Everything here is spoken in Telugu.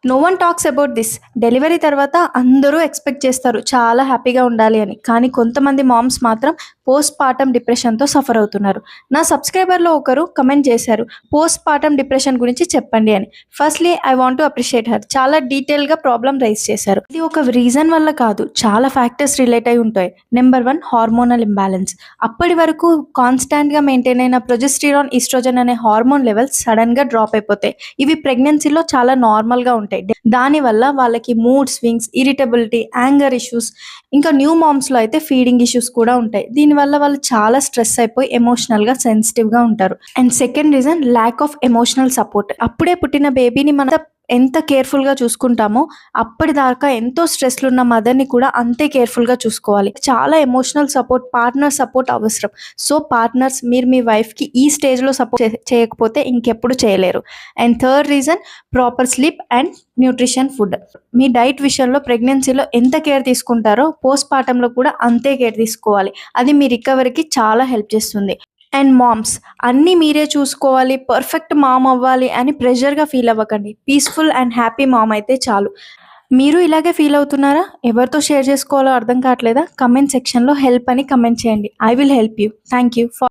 No one talks about this. Delivery తర్వాత అందరూ ఎక్స్‌పెక్ట్ చేస్తారు చాలా హ్యాపీగా ఉండాలి అని. కానీ కొంతమంది మామ్స్ మాత్రం పోస్ట్ పార్టమ్ డిప్రెషన్‌తో సఫర్ అవుతున్నారు. నా సబ్‌స్క్రైబర్‌లో ఒకరు కమెంట్ చేశారు, పోస్ట్ పార్టమ్ డిప్రెషన్ గురించి చెప్పండి అని. Firstly I want to appreciate her. చాలా డీటెయిల్‌గా ప్రాబ్లమ్ రైజ్ చేశారు. ఇది ఒక రీజన్ వల్ల కాదు, చాలా ఫ్యాక్టర్స్ రిలేట్ అయి ఉంటాయి. Number 1 hormonal imbalance. అప్పటి వరకు కాన్స్టాంట్‌గా మెయింటైన్ అయిన ప్రొజెస్టెరాన్, ఈస్ట్రోజన్ అనే హార్మోన్ లెవెల్స్ సడెన్‌గా డ్రాప్ అయిపోతాయి. ఇవి ప్రెగ్నెన్సీలో చాలా నార్మల్‌గా ఉంటాయి. దానివల్ల వాళ్ళకి mood swings, irritability, anger issues, ఇంకా న్యూ మామ్స్‌లో అయితే ఫీడింగ్ ఇష్యూస్ కూడా ఉంటాయి. దీనివల్ల వాళ్ళు చాలా స్ట్రెస్ అయిపోయి ఎమోషనల్‌గా, సెన్సిటివ్‌గా ఉంటారు. And second reason lack of emotional support. అప్పుడే పుట్టిన బేబీని మనం ఎంత కేర్‌ఫుల్‌గా చూసుకుంటామో, అప్పటిదాకా ఎంతో స్ట్రెస్‌లో ఉన్న మదర్‌ని కూడా అంతే కేర్‌ఫుల్‌గా చూసుకోవాలి. చాలా ఎమోషనల్ సపోర్ట్, పార్ట్నర్ సపోర్ట్ అవసరం. సో పార్ట్నర్స్, మీరు మీ వైఫ్‌కి ఈ స్టేజ్‌లో సపోర్ట్ చేయకపోతే ఇంకెప్పుడు చేయలేరు. And third reason proper sleep and nutrition food. Me diet విషయంలో ప్రెగ్నెన్సీలో ఎంత కేర్ తీసుకుంటారో పోస్ట్ పార్టమ్‌లో కూడా అంతే కేర్ తీసుకోవాలి. అది మీ రికవరీకి చాలా హెల్ప్ చేస్తుంది. అండ్ మామ్స్, అన్నీ మీరే చూసుకోవాలి, పర్ఫెక్ట్ మామ్ అవ్వాలి అని ప్రెషర్‌గా ఫీల్ అవ్వకండి. పీస్‌ఫుల్ అండ్ హ్యాపీ మామ్ అయితే చాలు. మీరు ఇలాగే ఫీల్ అవుతున్నారా? ఎవరితో షేర్ చేసుకోవాలో అర్థం కావట్లేదా? కమెంట్ సెక్షన్‌లో హెల్ప్ అని కమెంట్ చేయండి. I will help you. Thank you for